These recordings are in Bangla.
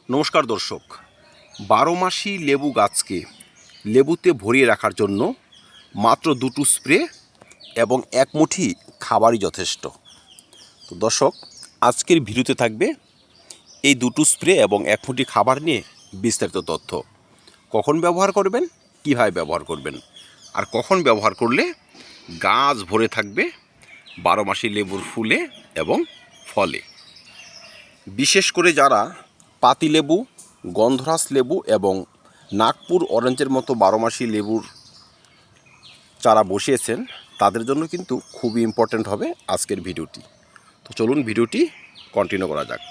নমস্কার দর্শক, 12 মাসি লেবু গাছকে লেবুতে ভরিয়ে রাখার জন্য মাত্র দুটো স্প্রে এবং এক মুঠি খাবারই যথেষ্ট। তো দর্শক, আজকের ভিডিওতে থাকবে এই দুটো স্প্রে এবং এক মুঠি খাবার নিয়ে বিস্তারিত তথ্য। কখন ব্যবহার করবেন, কীভাবে ব্যবহার করবেন, আর কখন ব্যবহার করলে গাছ ভরে থাকবে 12 মাসি লেবুর ফুলে এবং ফলে। বিশেষ করে যারা পাতিলেবু, গন্ধরাজ লেবু এবং নাগপুর অরেঞ্জের মতো 12 মাসি লেবুর চারা বসিয়েছেন, তাদের জন্য কিন্তু খুবই ইম্পর্ট্যান্ট হবে আজকের ভিডিওটি। তো চলুন ভিডিওটি কন্টিনিউ করা যাক।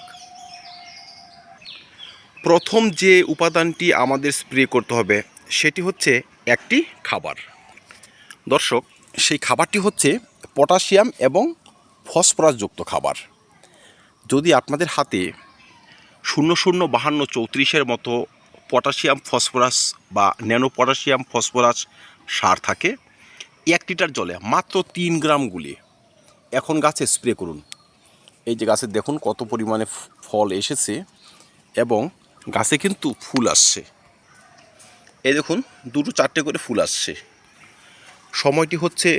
প্রথম যে উপাদানটি আমাদের স্প্রে করতে হবে সেটি হচ্ছে একটি খাবার। দর্শক, সেই খাবারটি হচ্ছে পটাশিয়াম এবং ফসফরাসযুক্ত খাবার। যদি আপনাদের হাতে 005234-এর মতো পটাশিয়াম ফসফরাস বা ন্যানো পটাশিয়াম ফসফরাস সার থাকে, 1 লিটার জলে মাত্র 3 গ্রাম গুলিয়ে এখন গাছে স্প্রে করুন। এই যে গাছে দেখুন কত পরিমাণে ফল এসেছে এবং গাছে কিন্তু ফুল আসছে। এই দেখুন 2-4টে করে ফুল আসছে। সময়টি হচ্ছে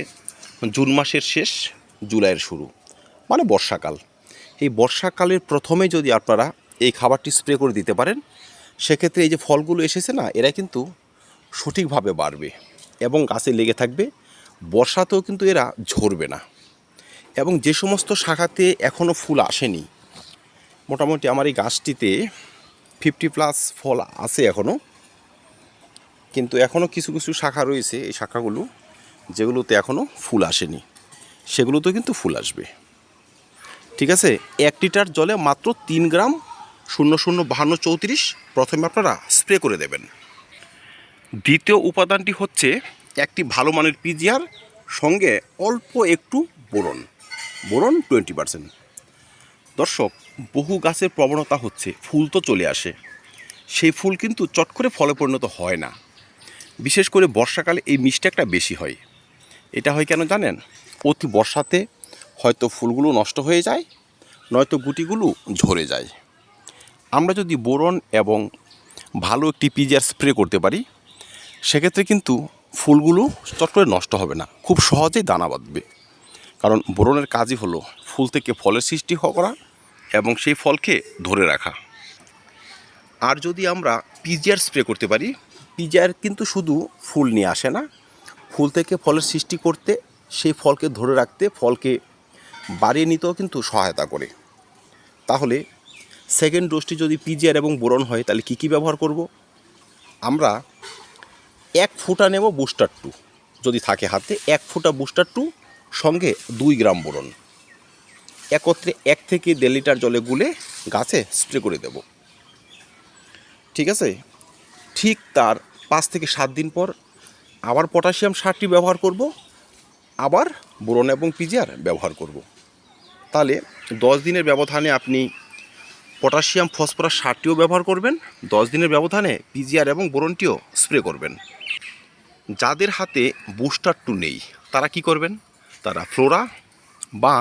জুন মাসের শেষ, জুলাইয়ের শুরু, মানে বর্ষাকাল। এই বর্ষাকালের প্রথমে যদি আপনারা এই খাবারটি স্প্রে করে দিতে পারেন, সেক্ষেত্রে এই যে ফলগুলো এসেছে না, এরা কিন্তু সঠিকভাবে বাড়বে এবং গাছে লেগে থাকবে। বর্ষাতেও কিন্তু এরা ঝরবে না। এবং যে সমস্ত শাখাতে এখনও ফুল আসেনি, মোটামুটি আমার এই গাছটিতে 50+ ফল আছে এখনও, কিন্তু এখনও কিছু কিছু শাখা রয়েছে, এই শাখাগুলো যেগুলোতে এখনও ফুল আসেনি, সেগুলোতেও কিন্তু ফুল আসবে। ঠিক আছে, 1 লিটার জলে মাত্র 3 গ্রাম 005234 প্রথমে আপনারা স্প্রে করে দেবেন। দ্বিতীয় উপাদানটি হচ্ছে একটি ভালো মানের পিজিআর, সঙ্গে অল্প একটু বোরন 20%। দর্শক, বহু গাছের প্রবণতা হচ্ছে ফুল তো চলে আসে, সেই ফুল কিন্তু চট করে ফলে পরিণত হয় না। বিশেষ করে বর্ষাকালে এই মিস্টেকটা বেশি হয়। এটা হয় কেন জানেন? অতি বর্ষাতে হয়তো ফুলগুলো নষ্ট হয়ে যায়, নয়তো গুটিগুলো ঝরে যায়। আমরা যদি বোরন এবং ভালো একটি পিজিআর স্প্রে করতে পারি, সেক্ষেত্রে কিন্তু ফুলগুলো চট করে নষ্ট হবে না, খুব সহজেই দানা বাঁধবে। কারণ বোরনের কাজই হলো ফুল থেকে ফলের সৃষ্টি করা এবং সেই ফলকে ধরে রাখা। আর যদি আমরা পিজিআর স্প্রে করতে পারি, পিজিআর কিন্তু শুধু ফুল নিয়ে আসে না, ফুল থেকে ফলের সৃষ্টি করতে, সেই ফলকে ধরে রাখতে, ফলকে বাড়িয়ে নিতেও কিন্তু সহায়তা করে। তাহলে সেকেন্ড ডোজটি যদি পিজিআর এবং বোরন হয়, তাহলে কী কী ব্যবহার করব? আমরা 1 ফুটা নেব বুস্টার 2, যদি থাকে হাতে 1 ফুটা বুস্টার 2 সঙ্গে 2 গ্রাম বোরন একত্রে 1 থেকে 1.5 লিটার জলে গুলে গাছে স্প্রে করে দেব। ঠিক আছে, ঠিক তার 5 থেকে 7 দিন পর আবার পটাশিয়াম সারটি ব্যবহার করব, আবার বোরন এবং পিজিআর ব্যবহার করব। তাহলে 10 দিনের ব্যবধানে আপনি পটাশিয়াম ফসফরাস সারটিও ব্যবহার করবেন, 10 দিনের ব্যবধানে পিজিআর এবং বোরনটিও স্প্রে করবেন। যাদের হাতে বুস্টার 2 নেই, তারা কি করবেন? তারা ফ্লোরা বা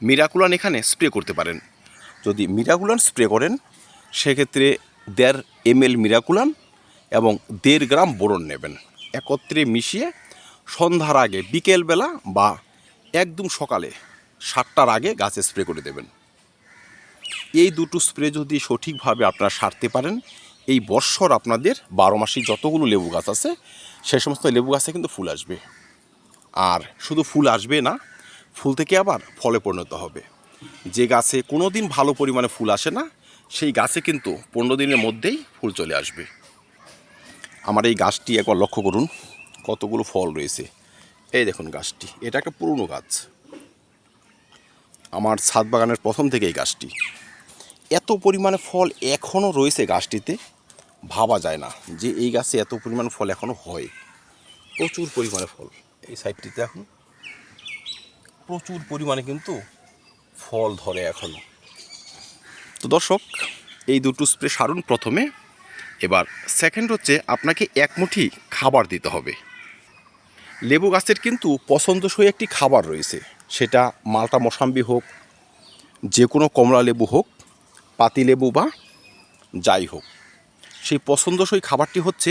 মিরাকুলান এখানে স্প্রে করতে পারেন। যদি মিরাকুলান স্প্রে করেন, সেক্ষেত্রে 1.5 ml মিরাকুলান এবং 1.5 গ্রাম বোরন নেবেন, একত্রে মিশিয়ে সন্ধ্যার আগে, বিকেলবেলা বা একদম সকালে 7টার আগে গাছে স্প্রে করে দেবেন। এই দুটো স্প্রে যদি সঠিকভাবে আপনারা সারতে পারেন, এই বৎসর আপনাদের 12 মাসি যতগুলো লেবু গাছ আছে, সে সমস্ত লেবু গাছে কিন্তু ফুল আসবে। আর শুধু ফুল আসবে না, ফুল থেকে আবার ফলে পরিণত হবে। যে গাছে কোনো দিন ভালো পরিমাণে ফুল আসে না, সেই গাছে কিন্তু 15 দিনের মধ্যেই ফুল চলে আসবে। আমার এই গাছটি একবার লক্ষ্য করুন, কতগুলো ফল রয়েছে। এই দেখুন গাছটি, এটা একটা পুরনো গাছ, আমার ছাদ বাগানের প্রথম থেকে এই গাছটি। এত পরিমাণে ফল এখনও রয়েছে গাছটিতে, ভাবা যায় না যে এই গাছে এত পরিমাণ ফল এখনও হয়। প্রচুর পরিমাণে ফল এই সাইডটিতে, এখন প্রচুর পরিমাণে কিন্তু ফল ধরে এখনও। তো দর্শক, এই দুটো স্প্রে সারুন প্রথমে। এবার সেকেন্ড হচ্ছে আপনাকে 1 মুঠি খাবার দিতে হবে। লেবু গাছের কিন্তু পছন্দসই একটি খাবার রয়েছে, সেটা মাল্টা মৌসাম্বি হোক, যে কোনো কমলা লেবু হোক, পাতিলেবু বা যাই হোক, সেই পছন্দসই খাবারটি হচ্ছে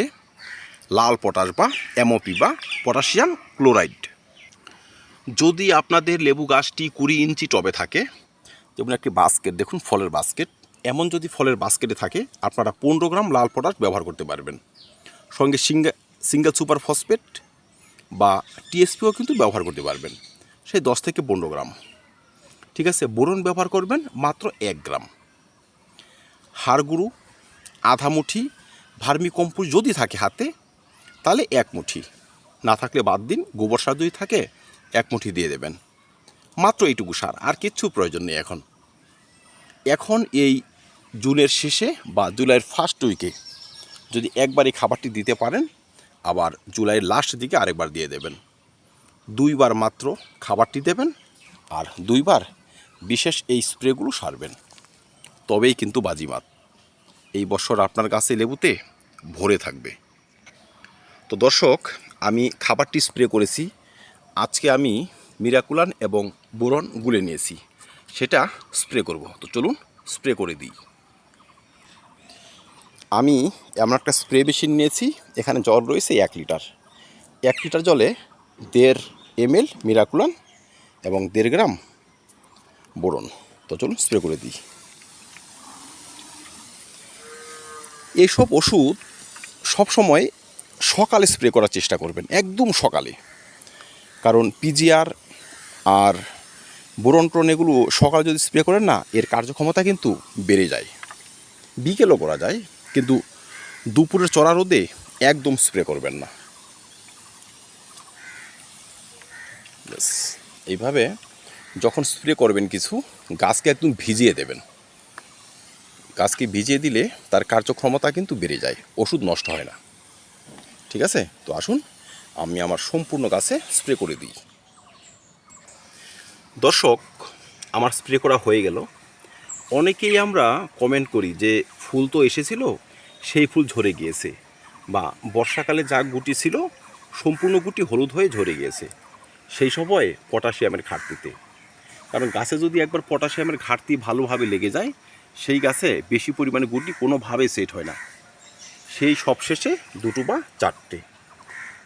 লাল পটাশ বা এমওপি বা পটাশিয়াম ক্লোরাইড। যদি আপনাদের লেবু গাছটি 20 ইঞ্চি টবে থাকে, যেমন একটি বাস্কেট দেখুন, ফলের বাস্কেট, এমন যদি ফলের বাস্কেটে থাকে আপনারা 15 গ্রাম লাল পটাশ ব্যবহার করতে পারবেন। সঙ্গে সিঙ্গেল সুপার ফসফেট বা টিএসপিও কিন্তু ব্যবহার করতে পারবেন, সেই 10 থেকে 15 গ্রাম। ঠিক আছে, বোরন ব্যবহার করবেন মাত্র 1 গ্রাম। হাড় গুঁড়ো আধা মুঠি, ভার্মি কম্পোস্ট যদি থাকে হাতে তাহলে 1 মুঠি, না থাকলে বাদ দিন। গোবর সার যদি থাকে 1 মুঠি দিয়ে দেবেন। মাত্র এইটুকু সার, আর কিচ্ছু প্রয়োজন নেই। এখন এই জুনের শেষে বা জুলাইয়ের ফার্স্ট উইকে যদি একবার এই খাবারটি দিতে পারেন, আবার জুলাইয়ের লাস্ট দিকে আরেকবার দিয়ে দেবেন। 2 বার মাত্র খাবারটি দেবেন, আর 2 বার বিশেষ এই স্প্রেগুলো সারবেন, তবেই কিন্তু বাজিমাত। এই বছর আপনার গাছে লেবুতে ভরে থাকবে। তো দর্শক, আমি খাবারটি স্প্রে করেছি। আজকে আমি মিরাকুলান এবং বোরন গুলে নিয়েছি, সেটা স্প্রে করব। তো চলুন স্প্রে করে দিই। আমি এমন একটা স্প্রে মেশিন নিয়েছি, এখানে জল রয়েছে 1 লিটার। 1 লিটার জলে 1.5 ml মিরাকুলান এবং 1.5 গ্রাম বোরন। তো চলুন স্প্রে করে দিই। এইসব ওষুধ সবসময় সকালে স্প্রে করার চেষ্টা করবেন, একদম সকালে। কারণ পিজিআর আর বোরন এগুলো সকালে যদি স্প্রে করেন না, এর কার্যক্ষমতা কিন্তু বেড়ে যায়। বিকেলও করা যায়, কিন্তু দুপুরের চড়া রোদে একদম স্প্রে করবেন না। এইভাবে যখন স্প্রে করবেন কিছু, গাছকে একদম ভিজিয়ে দেবেন। গাছকে ভিজিয়ে দিলে তার কার্যক্ষমতা কিন্তু বেড়ে যায়, ওষুধ নষ্ট হয় না। ঠিক আছে, তো আসুন আমি আমার সম্পূর্ণ গাছে স্প্রে করে দিই। দর্শক, আমার স্প্রে করা হয়ে গেল। অনেকেই আমরা কমেন্ট করি যে ফুল তো এসেছিল, সেই ফুল ঝরে গিয়েছে, বা বর্ষাকালে যা গুটি ছিল সম্পূর্ণ গুটি হলুদ হয়ে ঝরে গিয়েছে। সেই সময় পটাশিয়ামের ঘাটতিতে, কারণ গাছে যদি একবার পটাশিয়ামের ঘাটতি ভালোভাবে লেগে যায়, সেই গাছে বেশি পরিমাণে গুটি কোনোভাবে সেট হয় না, সেই সবশেষে 2 বা 4টে।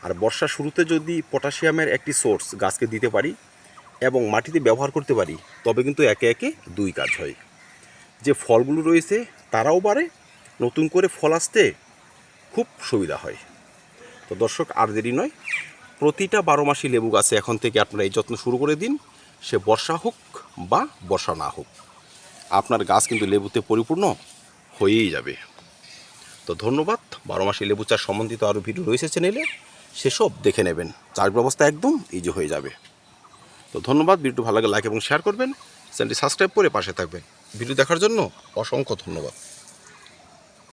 আর বর্ষার শুরুতে যদি পটাশিয়ামের একটি সোর্স গাছকে দিতে পারি এবং মাটিতে ব্যবহার করতে পারি, তবে কিন্তু একে একে 2 কাজ হয়। যে ফলগুলো রয়েছে তারাও বাড়ে, নতুন করে ফল আসতে খুব সুবিধা হয়। তো দর্শক, আর দেরি নয়, প্রতিটা 12 মাসি লেবু গাছে এখন থেকে আপনারা এই যত্ন শুরু করে দিন। সে বর্ষা হোক বা বর্ষা না হোক, আপনার গাছ কিন্তু লেবুতে পরিপূর্ণ হয়েই যাবে। তো ধন্যবাদ। 12 মাসি লেবু চাষ সম্বন্ধিত আরও ভিডিও রয়েছে চ্যানেলে, সেসব দেখে নেবেন। চাষ ব্যবস্থা একদম ইজি হয়ে যাবে। তো ধন্যবাদ। ভিডিও ভালো লাগে লাইক এবং শেয়ার করবেন, চ্যানেলটি সাবস্ক্রাইব করে পাশে থাকবেন। ভিডিও দেখার জন্য অসংখ্য ধন্যবাদ।